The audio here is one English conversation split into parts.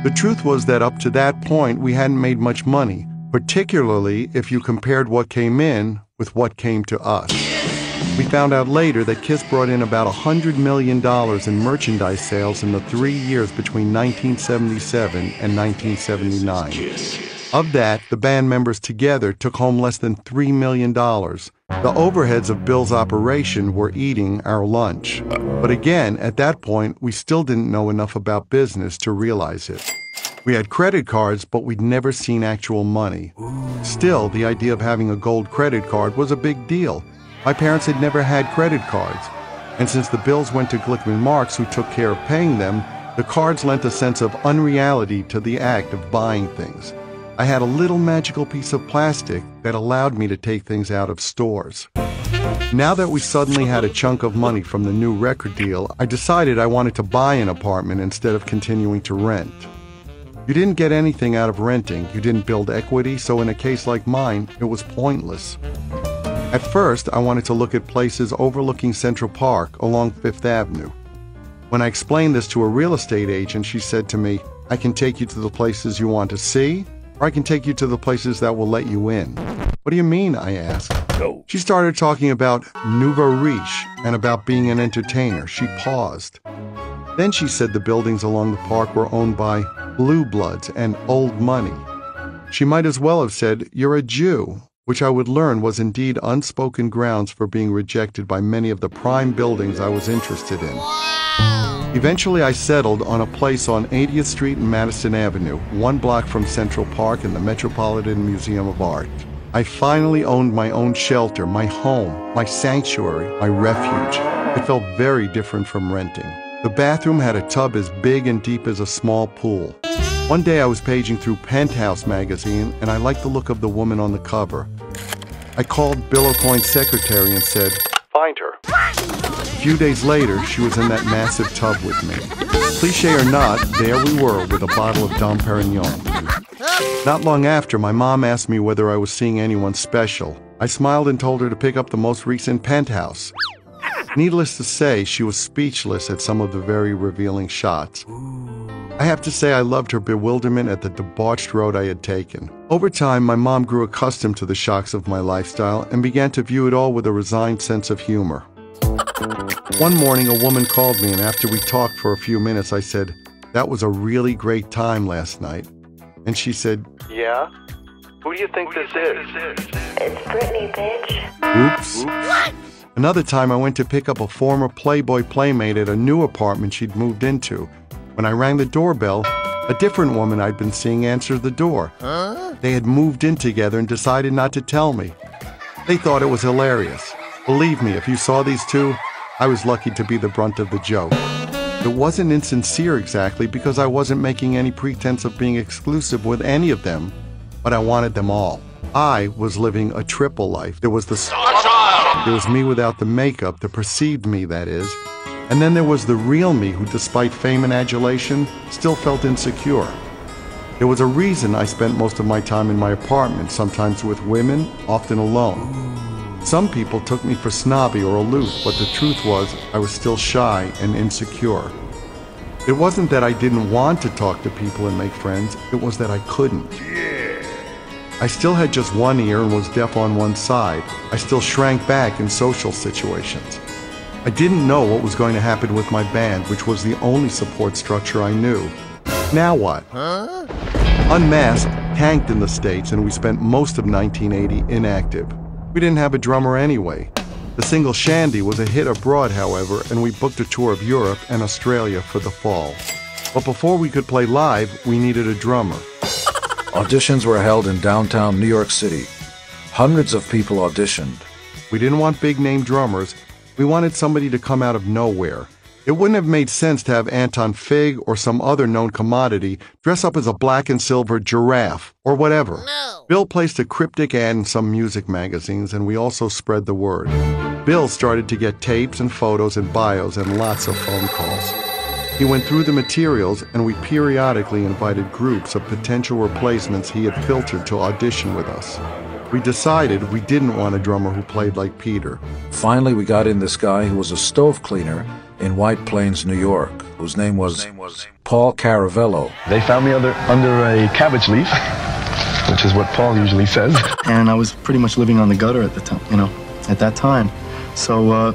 The truth was that up to that point, we hadn't made much money, particularly if you compared what came in with what came to us. We found out later that KISS brought in about $100 million in merchandise sales in the 3 years between 1977 and 1979. Of that, the band members together took home less than $3 million. The overheads of Bill's operation were eating our lunch. But again, at that point, we still didn't know enough about business to realize it. We had credit cards, but we'd never seen actual money. Still, the idea of having a gold credit card was a big deal. My parents had never had credit cards, and since the bills went to Glickman Marks, who took care of paying them, the cards lent a sense of unreality to the act of buying things. I had a little magical piece of plastic that allowed me to take things out of stores. Now that we suddenly had a chunk of money from the new record deal, I decided I wanted to buy an apartment instead of continuing to rent. You didn't get anything out of renting, you didn't build equity, so in a case like mine, it was pointless. At first, I wanted to look at places overlooking Central Park along Fifth Avenue. When I explained this to a real estate agent, she said to me, "I can take you to the places you want to see, or I can take you to the places that will let you in." "What do you mean?" I asked. No. She started talking about nouveau riche and about being an entertainer. She paused. Then she said the buildings along the park were owned by blue bloods and old money. She might as well have said, "You're a Jew," which I would learn was indeed unspoken grounds for being rejected by many of the prime buildings I was interested in. Eventually, I settled on a place on 80th Street and Madison Avenue, 1 block from Central Park and the Metropolitan Museum of Art. I finally owned my own shelter, my home, my sanctuary, my refuge. It felt very different from renting. The bathroom had a tub as big and deep as a small pool. One day I was paging through Penthouse magazine and I liked the look of the woman on the cover. I called Bill O'Coin's secretary and said, "Find her." A few days later, she was in that massive tub with me. Cliché or not, there we were with a bottle of Dom Perignon. Not long after, my mom asked me whether I was seeing anyone special. I smiled and told her to pick up the most recent Penthouse. Needless to say, she was speechless at some of the very revealing shots. I have to say I loved her bewilderment at the debauched road I had taken. Over time, my mom grew accustomed to the shocks of my lifestyle and began to view it all with a resigned sense of humor. One morning, a woman called me, and after we talked for a few minutes, I said, "That was a really great time last night." And she said, "Yeah? Who do you think this is?" It's Brittany, bitch. Oops. What? Another time, I went to pick up a former Playboy playmate at a new apartment she'd moved into. When I rang the doorbell, a different woman I'd been seeing answered the door. They had moved in together and decided not to tell me. They thought it was hilarious. Believe me, if you saw these two, I was lucky to be the brunt of the joke. It wasn't insincere exactly because I wasn't making any pretense of being exclusive with any of them, but I wanted them all. I was living a triple life. There was the there was me without the makeup, the perceived me, that is. And then there was the real me who, despite fame and adulation, still felt insecure. There was a reason I spent most of my time in my apartment, sometimes with women, often alone. Some people took me for snobby or aloof, but the truth was I was still shy and insecure. It wasn't that I didn't want to talk to people and make friends, it was that I couldn't. I still had just one ear and was deaf on one side. I still shrank back in social situations. I didn't know what was going to happen with my band, which was the only support structure I knew. Now what? Unmasked tanked in the States, and we spent most of 1980 inactive. We didn't have a drummer anyway. The single Shandy was a hit abroad, however, and we booked a tour of Europe and Australia for the fall. But before we could play live, we needed a drummer. Auditions were held in downtown New York City. Hundreds of people auditioned. We didn't want big-name drummers. We wanted somebody to come out of nowhere. It wouldn't have made sense to have Anton Fig or some other known commodity dress up as a black and silver giraffe or whatever. No. Bill placed a cryptic ad in some music magazines, and we also spread the word. Bill started to get tapes and photos and bios and lots of phone calls. He went through the materials, and we periodically invited groups of potential replacements he had filtered to audition with us. We decided we didn't want a drummer who played like Peter. Finally, we got in this guy who was a stove cleaner in White Plains, New York, whose name was Paul Caravello. They found me under a cabbage leaf, which is what Paul usually says. And I was pretty much living on the gutter at the time, at that time. So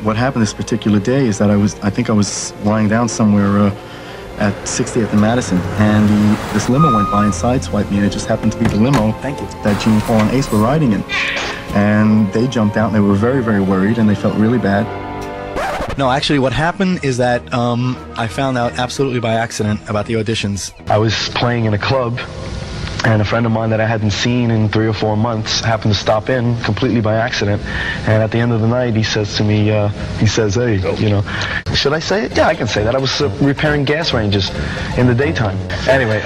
what happened this particular day is that I think I was lying down somewhere at 60th and Madison, and this limo went by and sideswiped me, and it just happened to be the limo that Gene, Paul, and Ace were riding in. And they jumped out, and they were very, very worried, and they felt really bad. No, actually what happened is that I found out absolutely by accident about the auditions. I was playing in a club, and a friend of mine that I hadn't seen in 3 or 4 months happened to stop in completely by accident. And at the end of the night, he says to me, he says, hey, should I say it? Yeah, I can say that. I was repairing gas ranges in the daytime. Anyway,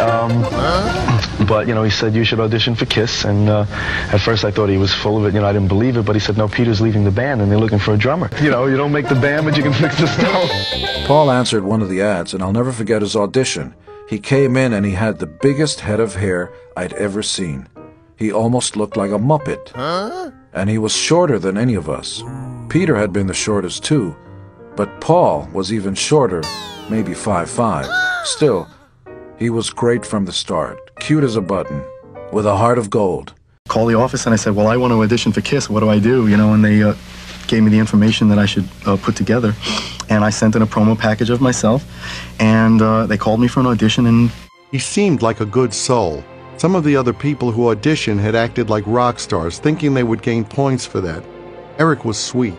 but, he said, you should audition for KISS. And at first I thought he was full of it. I didn't believe it. But he said, no, Peter's leaving the band, and they're looking for a drummer. You don't make the band, but you can fix the stove. Paul answered one of the ads, and I'll never forget his audition. He came in and he had the biggest head of hair I'd ever seen. He almost looked like a Muppet. And he was shorter than any of us. Peter had been the shortest too, but Paul was even shorter, maybe 5'5". Still, he was great from the start, cute as a button, with a heart of gold. Called the office and I said, well, I want to audition for KISS. What do I do? And they gave me the information that I should put together. And I sent in a promo package of myself, and they called me for an audition. And he seemed like a good soul. Some of the other people who auditioned had acted like rock stars, thinking they would gain points for that. Eric was sweet.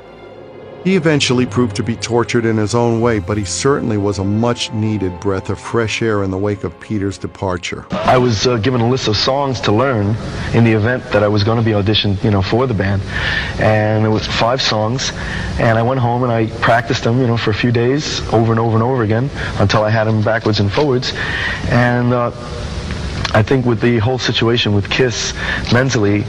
He eventually proved to be tortured in his own way, but he certainly was a much-needed breath of fresh air in the wake of Peter's departure. I was given a list of songs to learn in the event that I was going to be auditioned, for the band. And it was 5 songs, and I went home and I practiced them, for a few days, over and over and over again, until I had them backwards and forwards. And I think with the whole situation with KISS, mentally,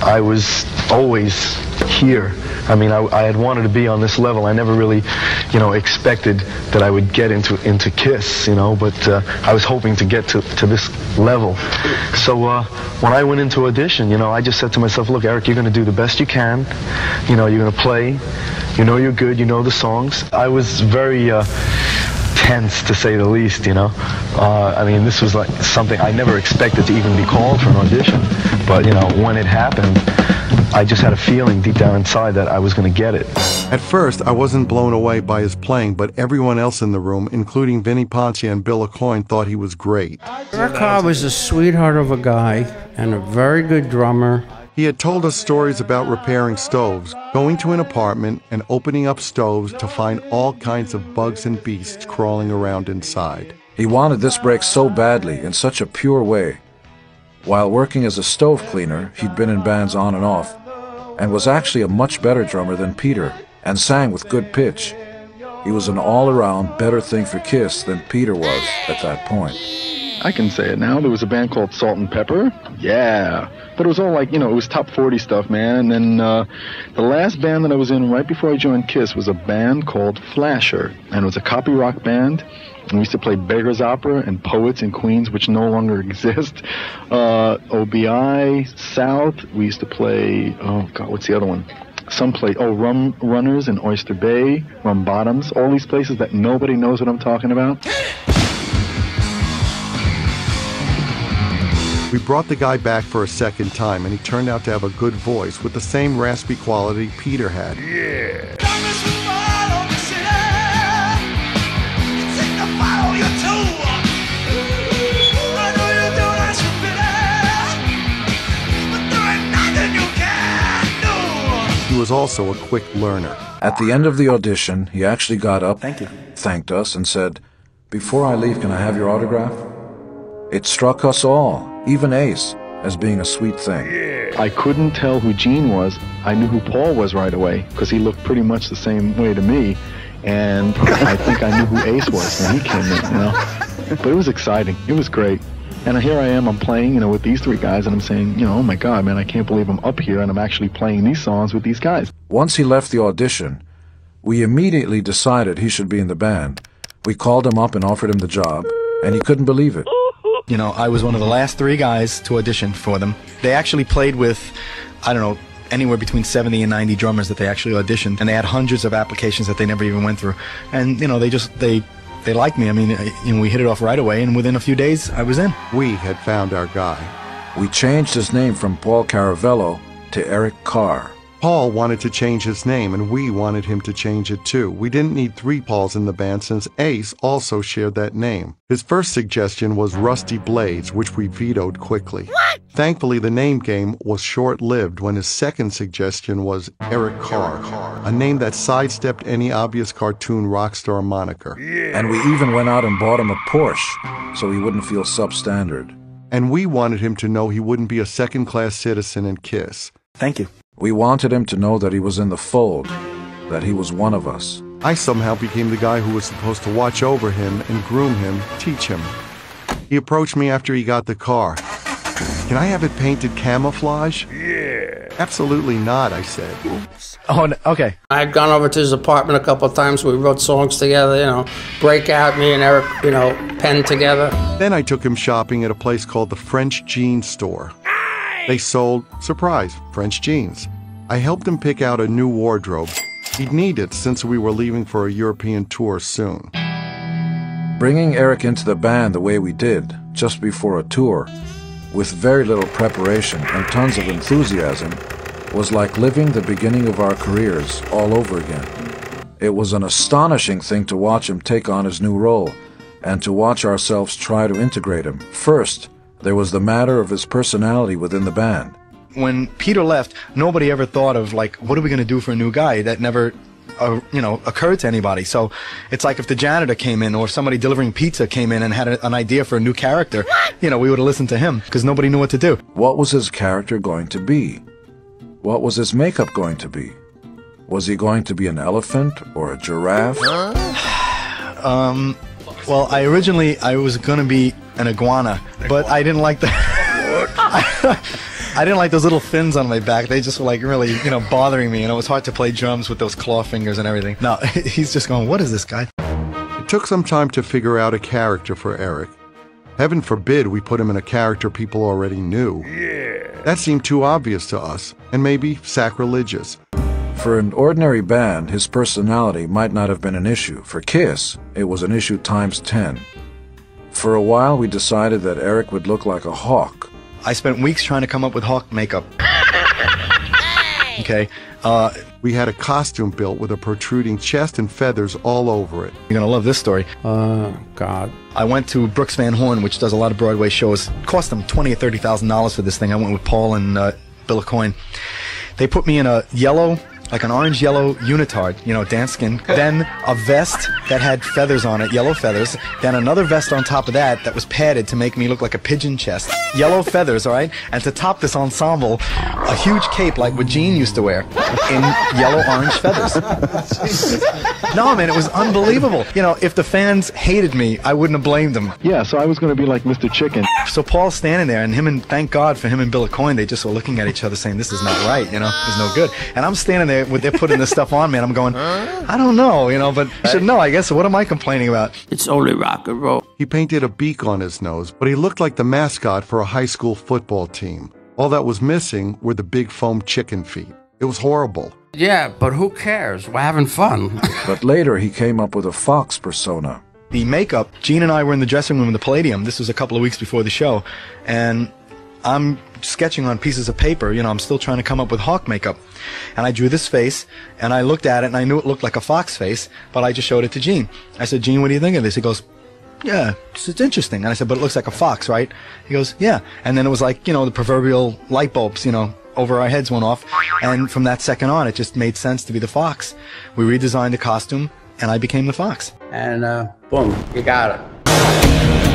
I was always here. I mean, I had wanted to be on this level. I never really, expected that I would get into KISS, but I was hoping to get to this level. So when I went into audition, I just said to myself, look, Eric, you're going to do the best you can. You're going to play. You're good. The songs. I was very tense, to say the least, I mean, this was like something I never expected to even be called for an audition. But, when it happened, I just had a feeling deep down inside that I was going to get it. At first, I wasn't blown away by his playing, but everyone else in the room, including Vinnie Poncia and Bill Aucoin, thought he was great. Eric Carr was a sweetheart of a guy and a very good drummer. He had told us stories about repairing stoves, going to an apartment and opening up stoves to find all kinds of bugs and beasts crawling around inside. He wanted this break so badly, in such a pure way. While working as a stove cleaner, he'd been in bands on and off, and was actually a much better drummer than Peter, and sang with good pitch. He was an all-around better thing for KISS than Peter was at that point. I can say it now. There was a band called Salt and Pepper. Yeah. But it was all like, it was top 40 stuff, man. And then the last band that I was in right before I joined KISS was a band called Flasher. And it was a copy rock band. And we used to play Beggar's Opera and Poets in Queens, which no longer exist. OBI, South. We used to play, oh, God, what's the other one? Some place, Rum Runners in Oyster Bay, Rum Bottoms. All these places that nobody knows what I'm talking about. We brought the guy back for a second time, and he turned out to have a good voice with the same raspy quality Peter had. Yeah. He was also a quick learner. At the end of the audition, he actually got up, Thank you. thanked us, and said, "Before I leave, can I have your autograph?" It struck us all, even Ace, as being a sweet thing. I couldn't tell who Gene was. I knew who Paul was right away, because he looked pretty much the same way to me. And I think I knew who Ace was when he came in, But it was exciting. It was great. And here I am, I'm playing, with these 3 guys, and I'm saying, oh my God, man, I can't believe I'm up here and I'm actually playing these songs with these guys. Once he left the audition, we immediately decided he should be in the band. We called him up and offered him the job, and he couldn't believe it. I was one of the last 3 guys to audition for them. They actually played with, I don't know, anywhere between 70 and 90 drummers that they actually auditioned, and they had hundreds of applications that they never even went through. And, they they liked me. I mean, we hit it off right away, and within a few days, I was in. We had found our guy. We changed his name from Paul Caravello to Eric Carr. Paul wanted to change his name, and we wanted him to change it too. We didn't need 3 Pauls in the band since Ace also shared that name. His first suggestion was Rusty Blades, which we vetoed quickly. What? Thankfully, the name game was short-lived when his second suggestion was Eric Carr, a name that sidestepped any obvious cartoon rock star moniker. Yeah. And we even went out and bought him a Porsche so he wouldn't feel substandard. And we wanted him to know he wouldn't be a second-class citizen in KISS. Thank you. We wanted him to know that he was in the fold, that he was one of us. I somehow became the guy who was supposed to watch over him and groom him, teach him. He approached me after he got the car. Can I have it painted camouflage? Yeah. Absolutely not, I said. Oops. Oh, okay. I had gone over to his apartment a couple of times. We wrote songs together, Breakout, me and Eric, penned together. Then I took him shopping at a place called the French Jeans Store. They sold, surprise, French jeans. I helped him pick out a new wardrobe. He'd need it since we were leaving for a European tour soon. Bringing Eric into the band the way we did, just before a tour, with very little preparation and tons of enthusiasm, was like living the beginning of our careers all over again. It was an astonishing thing to watch him take on his new role, and to watch ourselves try to integrate him. First, there was the matter of his personality within the band. When Peter left, nobody ever thought of, what are we going to do for a new guy? That never, occurred to anybody. So it's like if the janitor came in or somebody delivering pizza came in and had an idea for a new character, we would have listened to him because nobody knew what to do. What was his character going to be? What was his makeup going to be? Was he going to be an elephant or a giraffe? Well, I was going to be an iguana, but I didn't like I didn't like those little fins on my back. They just were really, bothering me, and it was hard to play drums with those claw fingers and everything. No, he's just going, what is this guy? It took some time to figure out a character for Eric. Heaven forbid we put him in a character people already knew. Yeah. That seemed too obvious to us, and maybe sacrilegious. For an ordinary band, his personality might not have been an issue. For KISS, it was an issue times 10. For a while, we decided that Eric would look like a hawk. I spent weeks trying to come up with hawk makeup. Okay. We had a costume built with a protruding chest and feathers all over it. You're going to love this story. God. I went to Brooks Van Horn, which does a lot of Broadway shows. It cost them $20,000 or $30,000 for this thing. I went with Paul and Bill Coyne. They put me in a yellow, like an orange-yellow unitard, dance skin. Then a vest that had feathers on it, yellow feathers. Then another vest on top of that was padded to make me look like a pigeon chest. Yellow feathers, all right? And to top this ensemble, a huge cape like what Gene used to wear in yellow-orange feathers. No, man, it was unbelievable. If the fans hated me, I wouldn't have blamed them. Yeah, so I was going to be like Mr. Chicken. So Paul's standing there, and thank God for him and Bill Coyne, they just were looking at each other saying, this is not right, it's no good. And I'm standing there with they're putting this stuff on me, and I'm going, I don't know, but I should know, I guess. So what am I complaining about? It's only rock and roll. He painted a beak on his nose, but he looked like the mascot for a high school football team. All that was missing were the big foam chicken feet. It was horrible. Yeah, but who cares? We're having fun. But later he came up with a fox persona. The makeup, Gene and I were in the dressing room in the Palladium. This was a couple of weeks before the show, and I'm sketching on pieces of paper, I'm still trying to come up with hawk makeup. And I drew this face, and I looked at it, and I knew it looked like a fox face, but I just showed it to Gene. I said, Gene, what do you think of this? He goes, yeah, it's interesting. And I said, but it looks like a fox, right? He goes, yeah. And then it was like, the proverbial light bulbs, over our heads went off. And from that second on, it just made sense to be the fox. We redesigned the costume, and I became the fox. And boom, you got it.